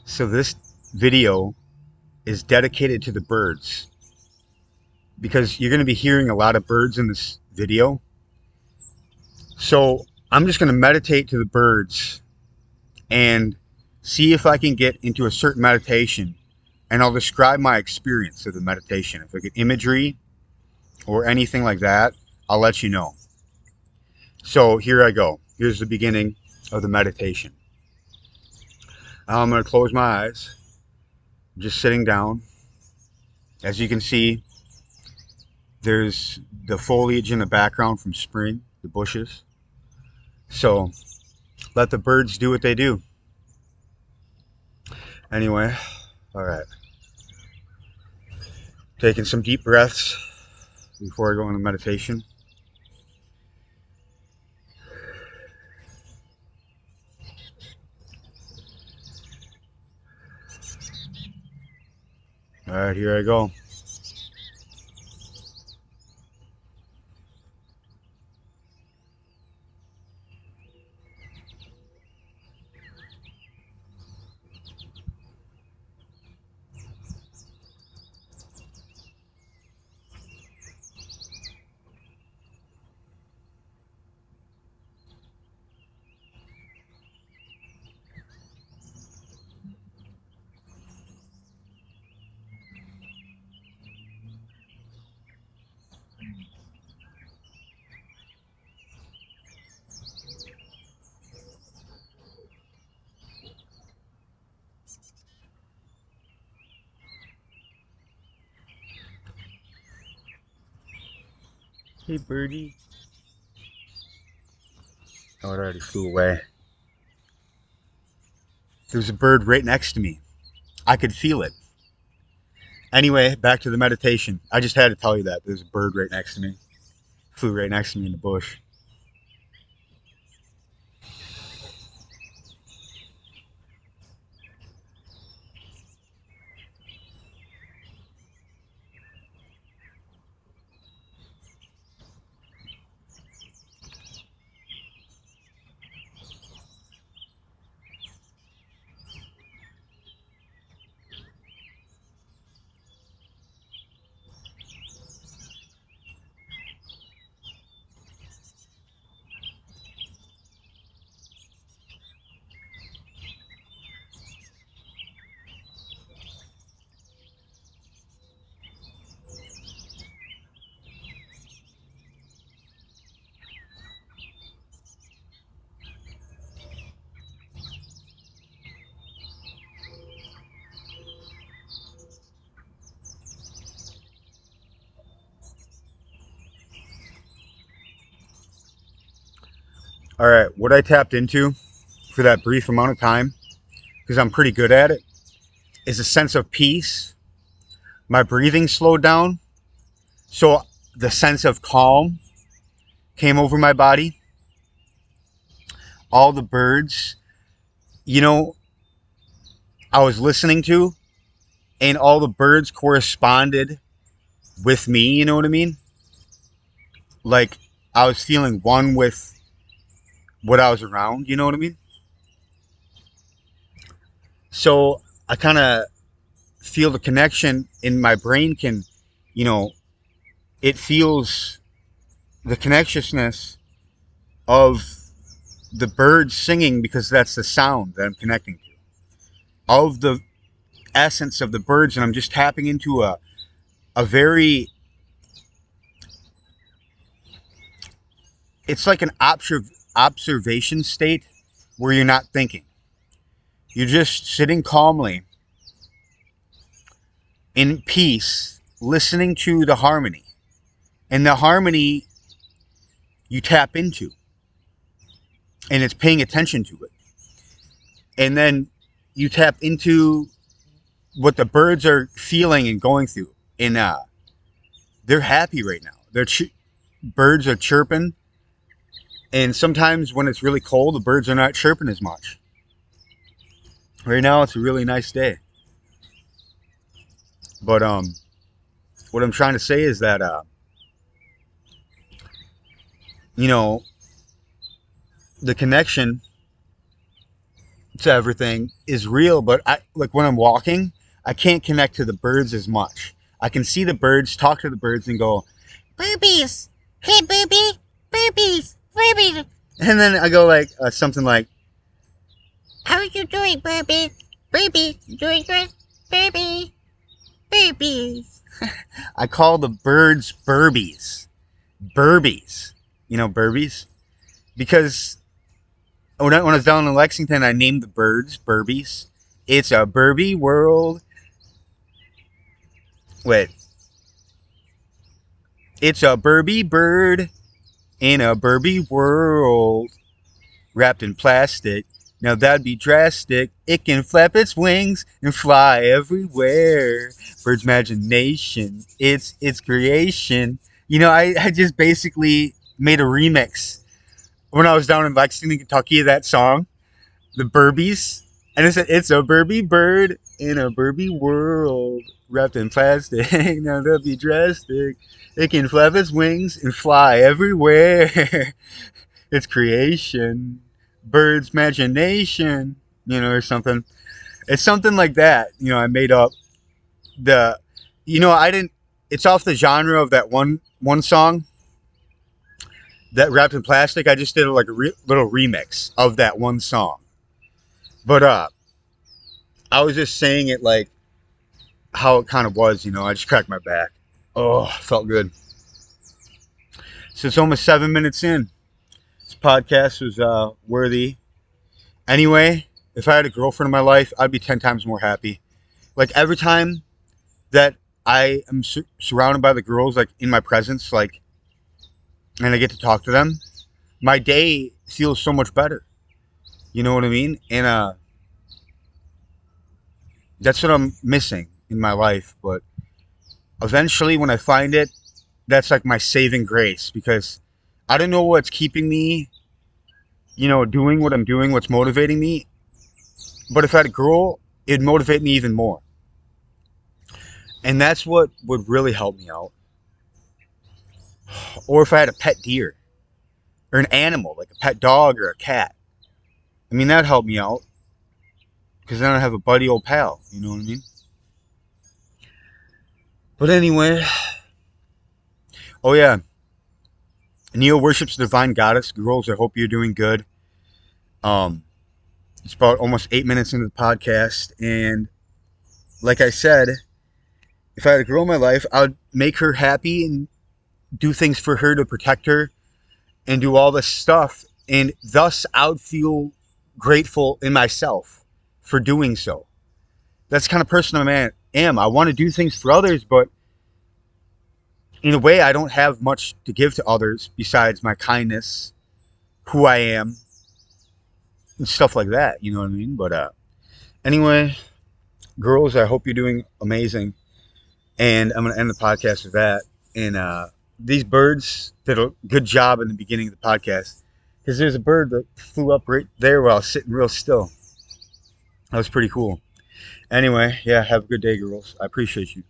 So this video is dedicated to the birds because you're going to be hearing a lot of birds in this video. So I'm just going to meditate to the birds and see if I can get into a certain meditation, and I'll describe my experience of the meditation. If I get imagery or anything like that, I'll let you know. So here I go. Here's the beginning of the meditation. I'm going to close my eyes. I'm just sitting down. As you can see, there's the foliage in the background from spring, the bushes. So let the birds do what they do. Anyway, all right. Taking some deep breaths before I go into meditation. All right, here I go. Hey, birdie. Oh, it already flew away. There's a bird right next to me. I could feel it. Anyway, back to the meditation. I just had to tell you that. There's a bird right next to me. Flew right next to me in the bush. All right, what I tapped into for that brief amount of time, because I'm pretty good at it, is a sense of peace. My breathing slowed down, so the sense of calm came over my body. All the birds, you know, I was listening to, and all the birds corresponded with me, you know what I mean? Like, I was feeling one with what I was around, you know what I mean? So I kind of feel the connection in my brain can, you know, it feels the connectiousness of the birds singing because that's the sound that I'm connecting to, of the essence of the birds, and I'm just tapping into a very, it's like an observation state where you're not thinking. You're just sitting calmly in peace, listening to the harmony. And the harmony you tap into, and it's paying attention to it. And then you tap into what the birds are feeling and going through. And they're happy right now. Birds are chirping. And sometimes when it's really cold, the birds are not chirping as much. Right now, it's a really nice day. But what I'm trying to say is that, you know, the connection to everything is real, but I like when I'm walking, I can't connect to the birds as much. I can see the birds, talk to the birds, and go, "Boobies, hey booby, boobies, boobies," and then I go like something like, "How are you doing, boobies? Boobies, you doing good, booby, boobies." I call the birds burbies, burbies. You know burbies because when I was down in Lexington, I named the birds burbies. It's a burby world. Wait, it's a burby bird in a burby world, wrapped in plastic. Now that'd be drastic. It can flap its wings and fly everywhere. Bird's imagination, it's creation. I just basically made a remix when I was down in Lexington, Kentucky, of that song, the Burbies. And it said, it's a Burby bird in a Burby world, wrapped in plastic. Now that'd be drastic. It can flap its wings and fly everywhere. It's creation. Bird's imagination, or something. It's something like that. I made up the, I didn't. It's off the genre of that one song, that Wrapped in Plastic. I just did like a little remix of that one song. But I was just saying it like how it kind of was. I just cracked my back. Oh, felt good. So it's almost 7 minutes in. This podcast was worthy. Anyway, if I had a girlfriend in my life, I'd be 10 times more happy. Like every time that I am surrounded by the girls, like in my presence, like, and I get to talk to them, my day feels so much better. You know what I mean? And that's what I'm missing in my life. But eventually, when I find it, that's like my saving grace, because I don't know what's keeping me, doing what I'm doing, what's motivating me. But if I had a girl, it'd motivate me even more. And that's what would really help me out. Or if I had a pet deer or an animal, like a pet dog or a cat. I mean, that'd help me out, because then I'd have a buddy old pal. You know what I mean? But anyway, oh yeah, Neo worships the divine goddess. Girls, I hope you're doing good. Um, it's about almost 8 minutes into the podcast, and like I said, if I had a girl in my life, I'd make her happy and do things for her to protect her and do all this stuff, and thus I would feel grateful in myself for doing so. That's the kind of person I am. I want to do things for others, but in a way, I don't have much to give to others besides my kindness, who I am, and stuff like that. You know what I mean? But anyway, girls, I hope you're doing amazing. And I'm going to end the podcast with that. And these birds did a good job in the beginning of the podcast, because there's a bird that flew up right there while I was sitting real still. That was pretty cool. Anyway, yeah, have a good day, girls. I appreciate you.